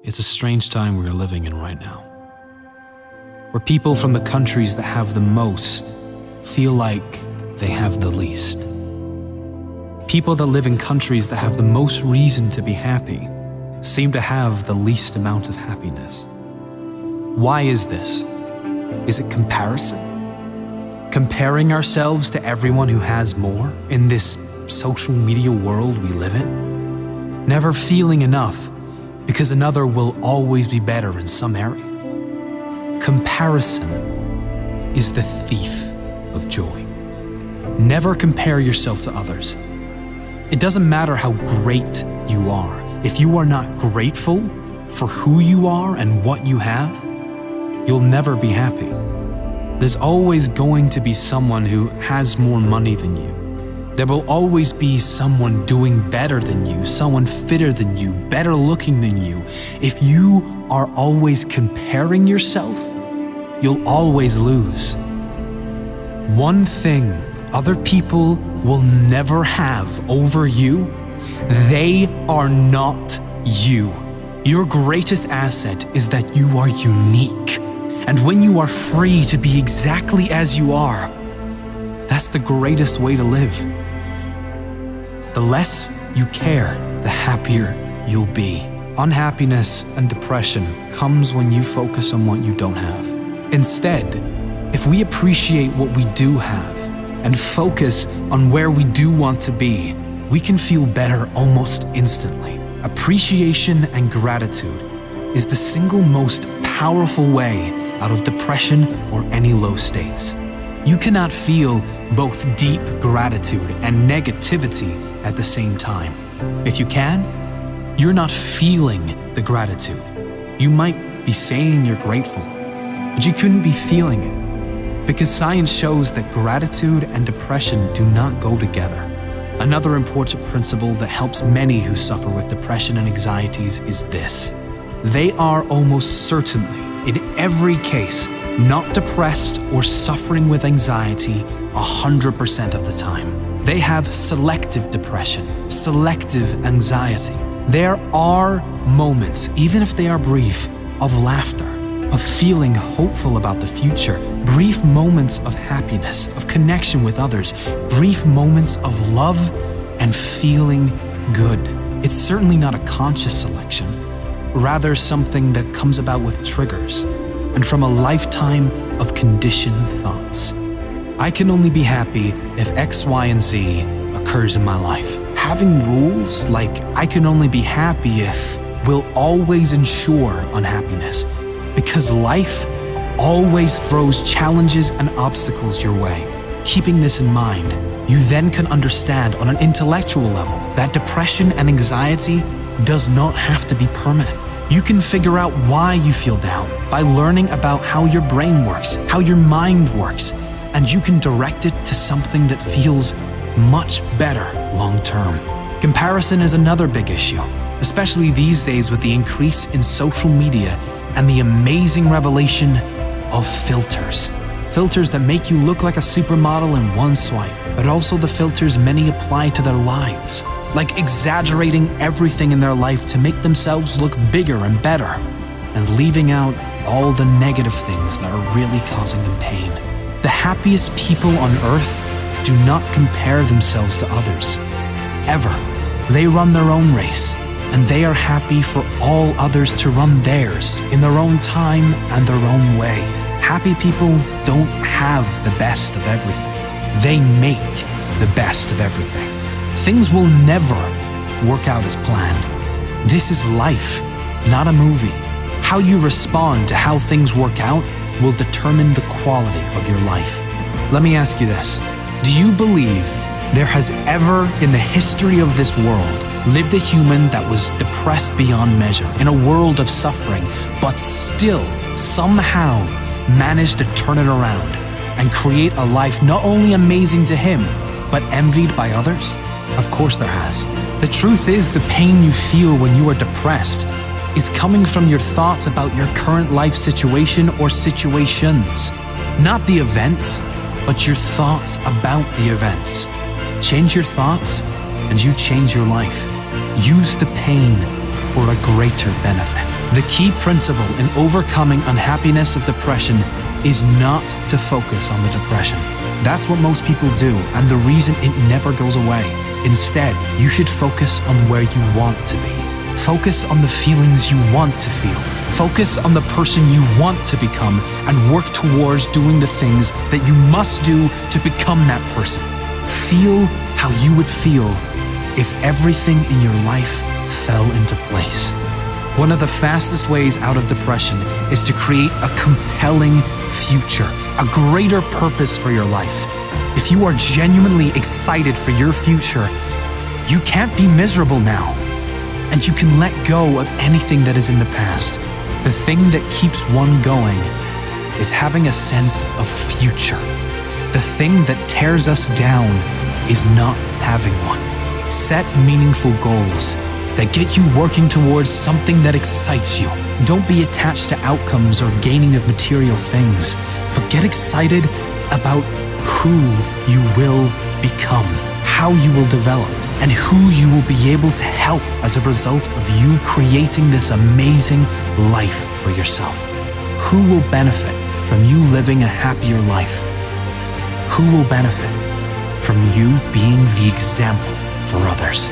It's a strange time we are living in right now, where people from the countries that have the most feel like they have the least. People that live in countries that have the most reason to be happy seem to have the least amount of happiness. Why is this? Is it comparison? Comparing ourselves to everyone who has more in this social media world we live in? Never feeling enough because another will always be better in some area. Comparison is the thief of joy. Never compare yourself to others. It doesn't matter how great you are. If you are not grateful for who you are and what you have, you'll never be happy. There's always going to be someone who has more money than you. There will always be someone doing better than you, someone fitter than you, better looking than you. If you are always comparing yourself, you'll always lose. One thing other people will never have over you: they are not you. Your greatest asset is that you are unique. And when you are free to be exactly as you are, that's the greatest way to live. The less you care, the happier you'll be. Unhappiness and depression comes when you focus on what you don't have. Instead, if we appreciate what we do have and focus on where we do want to be, we can feel better almost instantly. Appreciation and gratitude is the single most powerful way out of depression or any low states. You cannot feel both deep gratitude and negativity at the same time. If you can, you're not feeling the gratitude. You might be saying you're grateful, but you couldn't be feeling it, because science shows that gratitude and depression do not go together. Another important principle that helps many who suffer with depression and anxieties is this: they are almost certainly, in every case, not depressed or suffering with anxiety 100% of the time. They have selective depression, selective anxiety. There are moments, even if they are brief, of laughter, of feeling hopeful about the future, brief moments of happiness, of connection with others, brief moments of love and feeling good. It's certainly not a conscious selection, rather something that comes about with triggers and from a lifetime of conditioned thoughts. I can only be happy if X, Y, and Z occurs in my life. Having rules like I can only be happy if will always ensure unhappiness, because life always throws challenges and obstacles your way. Keeping this in mind, you then can understand on an intellectual level that depression and anxiety does not have to be permanent. You can figure out why you feel down by learning about how your brain works, how your mind works, and you can direct it to something that feels much better long term. Comparison is another big issue, especially these days with the increase in social media and the amazing revelation of filters. Filters that make you look like a supermodel in one swipe, but also the filters many apply to their lives, like exaggerating everything in their life to make themselves look bigger and better, and leaving out all the negative things that are really causing them pain. The happiest people on earth do not compare themselves to others, ever. They run their own race, and they are happy for all others to run theirs in their own time and their own way. Happy people don't have the best of everything. They make the best of everything. Things will never work out as planned. This is life, not a movie. How you respond to how things work out will determine the quality of your life. Let me ask you this. Do you believe there has ever in the history of this world lived a human that was depressed beyond measure in a world of suffering, but still somehow managed to turn it around and create a life not only amazing to him, but envied by others? Of course there has. The truth is, the pain you feel when you are depressed is coming from your thoughts about your current life situation or situations. Not the events, but your thoughts about the events. Change your thoughts and you change your life. Use the pain for a greater benefit. The key principle in overcoming unhappiness of depression is not to focus on the depression. That's what most people do, and the reason it never goes away. Instead, you should focus on where you want to be. Focus on the feelings you want to feel. Focus on the person you want to become and work towards doing the things that you must do to become that person. Feel how you would feel if everything in your life fell into place. One of the fastest ways out of depression is to create a compelling future, a greater purpose for your life. If you are genuinely excited for your future, you can't be miserable now, and you can let go of anything that is in the past. The thing that keeps one going is having a sense of future. The thing that tears us down is not having one. Set meaningful goals that get you working towards something that excites you. Don't be attached to outcomes or gaining of material things, but get excited about who you will become, how you will develop, and who you will be able to help as a result of you creating this amazing life for yourself. Who will benefit from you living a happier life? Who will benefit from you being the example for others?